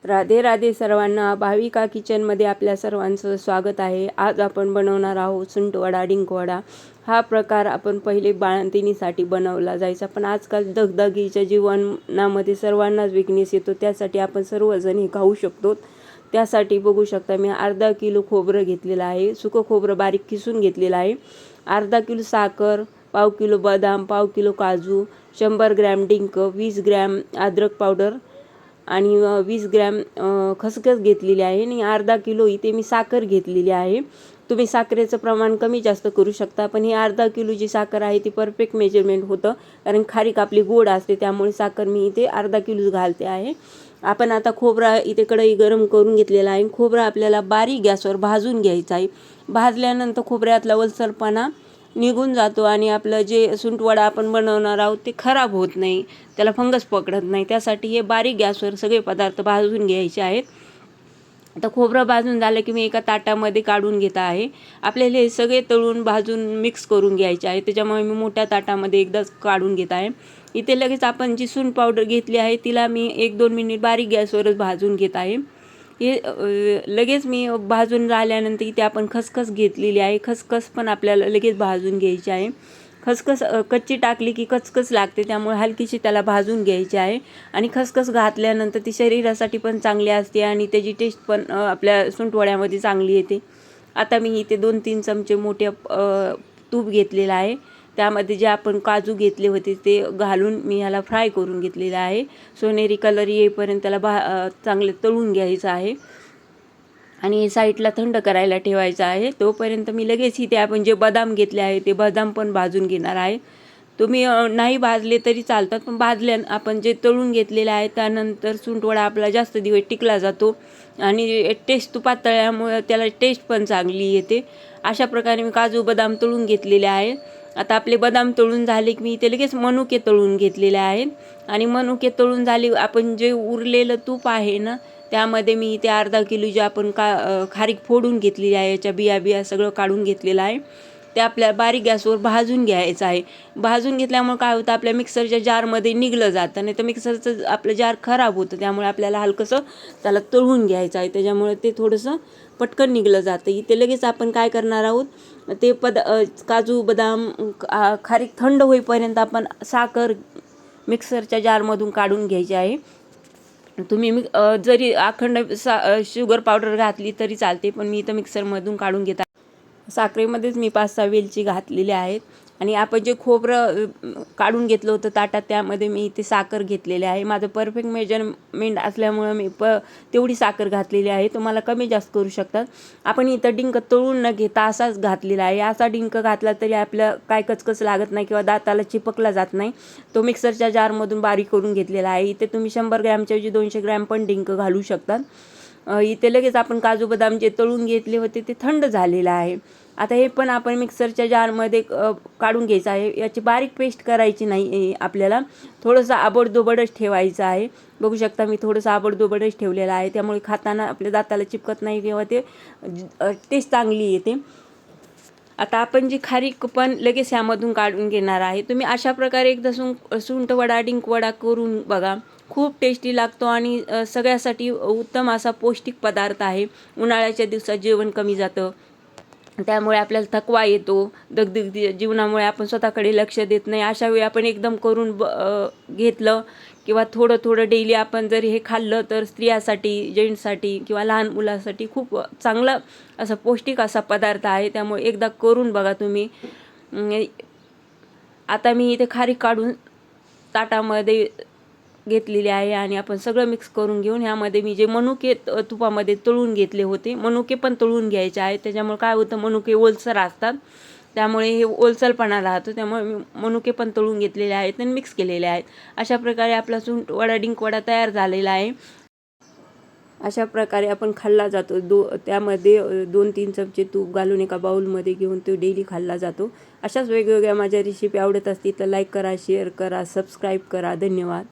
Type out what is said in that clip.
राधे राधे सर्वांना. भाविका किचनमध्ये आपल्या सर्वांचं स्वागत आहे. आज आपण बनवणार आहोत सुंठवडा डिंकवडा. हा प्रकार आपण पहिले बाळंतिणीसाठी बनवला जायचा, पण आजकाल दगदगीच्या जीवनामध्ये सर्वांनाच विकनेस येतो. त्यासाठी आपण सर्वजण हे खाऊ शकतो. त्यासाठी बघू शकता मी अर्धा किलो खोबरं घेतलेलं आहे. सुकं खोबरं बारीक किसून घेतलेलं आहे. अर्धा किलो साखर, पाव किलो बदाम, पाव किलो काजू, 100 ग्रॅम डिंक, 20 ग्रॅम अद्रक पावडर आणि 20 ग्रॅम खसखस घेतलेली आहे आणि अर्धा किलो इथे मी साखर घेतलेली आहे. तुम्ही साखरेचं प्रमाण कमी जास्त करू शकता, पण ही अर्धा किलो जी साखर आहे ती परफेक्ट मेजरमेंट होतं, कारण खारीक आपली गोड असते. त्यामुळे साखर मी इथे अर्धा किलो घालते आहे. आपण आता खोबरा इथे कढई गरम करून घेतलेला आहे. खोबरा आपल्याला बारीक गॅसवर भाजून घ्यायचं आहे. भाजल्यानंतर खोबऱ्यातला ओलसरपणा निघून जातो आणि आपलं जे सुंठवडा आपण बनवणार आहोत ते खराब होत नाही, त्याला फंगस पकडत नाही. त्यासाठी हे बारीक गॅसवर सगळे पदार्थ भाजून घ्यायचे आहेत. आता खोबरं भाजून झालं की मी एका ताटामध्ये काढून घेत आहे. आपल्याला हे सगळे तळून भाजून मिक्स करून घ्यायचे आहे, त्याच्यामुळे मी मोठ्या ताटामध्ये एकदाच काढून घेत आहे. इथे लगेच आपण जी सुंठ पावडर घेतली आहे तिला मी 1-2 मिनिट बारीक गॅसवरच भाजून घेत आहे. हे लगेच मी भाजून झाल्यानंतर इथे आपण खसखस घेतलेली आहे. खसखस पण आपल्याला लगेच भाजून घ्यायची आहे. खसखस कच्ची टाकली की कचकच लागते, त्यामुळे हलकीशी त्याला भाजून घ्यायची आहे. आणि खसखस घातल्यानंतर ती शरीरासाठी पण चांगली असते आणि त्याची टेस्ट पण आपल्या सुंठवड्यामध्ये चांगली येते. आता मी इथे 2-3 चमचे मोठे तूप घेतलेलं आहे. त्यामध्ये जे आपण काजू घेतले होते ते घालून मी ह्याला फ्राय करून घेतलेलं आहे. सोनेरी कलर येईपर्यंत त्याला चांगले तळून घ्यायचं आहे आणि साईडला थंड करायला ठेवायचं आहे. तोपर्यंत मी लगेच इथे आपण जे बदाम घेतले आहे ते बदाम पण भाजून घेणार आहे. तुम्ही नाही भाजले तरी चालतात, पण भाजल्या आपण जे तळून घेतलेले आहे त्यानंतर सुंठवडा आपला जास्त दिवस टिकला जातो आणि टेस्ट तुपात तळल्यामुळे त्याला टेस्ट पण चांगली येते. अशा प्रकारे मी काजू बदाम तळून घेतलेले आहे. आता आपले बदाम तळून झाले की मी इथे लगेच मनुके तळून घेतलेले आहेत आणि मनुके तळून झाले. आपण जे उरलेलं तूप आहे ना, त्यामध्ये मी इथे अर्धा किलो जे आपण खारीक फोडून घेतलेली आहे, याच्या बिया सगळं काढून घेतलेलं आहे. ते आपल्या बारीक गॅसवर भाजून घ्यायचं आहे. भाजून घेतल्यामुळे काय होतं, आपल्या मिक्सरच्या जारमध्ये निघलं जातं, नाही तर मिक्सरचं आपलं जार खराब होतं. त्यामुळे आपल्याला हलकंसं त्याला तळून घ्यायचं आहे, त्याच्यामुळे ते थोडंसं पटकन निघलं जातं. इथे लगेच आपण काय करणार आहोत, ते काजू बदाम खारीक थंड होईपर्यंत आपण साखर मिक्सरच्या जारमधून काढून घ्यायची आहे. तुम्ही जरी अखंड शुगर पावडर घातली तरी चालते, पण मी इथं मिक्सरमधून काढून घेत आहे. साखरेमध्येच मी 5-6 वेलची घातलेले आहेत आणि आपण जे खोबरं काढून घेतलं होतं ताटात त्यामध्ये मी इथे साखर घेतलेली आहे. माझं परफेक्ट मेजरमेंट असल्यामुळं मी तेवढी साखर घातलेली आहे. तुम्हाला कमी जास्त करू शकतात. आपण इथं डिंक तळून न घेता असाच घातलेला आहे. असा डिंक घातला तरी आपलं काय कचकच लागत नाही किंवा दाताला चिपकला जात नाही. तो मिक्सरच्या जारमधून बारीक करून घेतलेला आहे. इथे तुम्ही 100 ग्रॅमच्या ऐवजी 200 ग्रॅम पण डिंक घालू शकतात. इथे लगेच आपण काजू बदाम जे तळून घेतले होते ते थंड झालेलं आहे. आता हे पण आपण मिक्सरच्या जारमध्ये काढून घ्यायचं आहे. याची बारीक पेस्ट करायची नाही आपल्याला, थोडंसं आबडधोबडच ठेवायचं आहे. बघू शकता मी थोडंसं आबडधोबडच ठेवलेलं आहे, त्यामुळे खाताना आपल्या दाताला चिपकत नाही किंवा ते टेस्ट चांगली येते. आता आपण जी खारीक पण लगेच ह्यामधून काढून घेणार आहे. तुम्ही अशा प्रकारे एकदा सुंठवडा डिंकवडा करून बघा, खूप टेस्टी लागतो आणि सगळ्यासाठी उत्तम असा पौष्टिक पदार्थ आहे. उन्हाळ्याच्या दिवसात जेवण कमी जातं, त्यामुळे आपल्याला थकवा येतो. दगदगीच्या जीवनामुळे आपण स्वतःकडे लक्ष देत नाही. अशा वेळी आपण एकदम करून घेतलं किंवा थोडं थोडं डेली आपण जर हे खाल्लं तर स्त्रियासाठी, जेंट्ससाठी किंवा लहान मुलांसाठी खूप चांगलं असं पौष्टिक असा पदार्थ आहे. त्यामुळे एकदा करून बघा तुम्ही. आता मी इथे खारीक काढून ताटामध्ये घेतलेली आहे आणि आपण सगळं मिक्स करून घेऊन ह्यामध्ये मी जे मनुके तुपामध्ये तळून घेतले होते, मनुके पण तळून घ्यायचे आहेत. त्याच्यामुळे काय होतं, मनुके ओलसर असतात, त्यामुळे हे ओलसरपणा राहतो. त्यामुळे मी मनुके पण तळून घेतलेले आहेत आणि मिक्स केलेले आहेत. अशा प्रकारे आपला सुंठवडा डिंकवडा तयार झालेला आहे. अशा प्रकारे आपण खाल्ला जातो. त्यामध्ये 2-3 चमचे तूप घालून एका बाउलमध्ये घेऊन तो डेली खाल्ला जातो. अशाच वेगवेगळ्या माझ्या रेसिपी आवडत असतील तर लाईक करा, शेअर करा, सबस्क्राईब करा. धन्यवाद.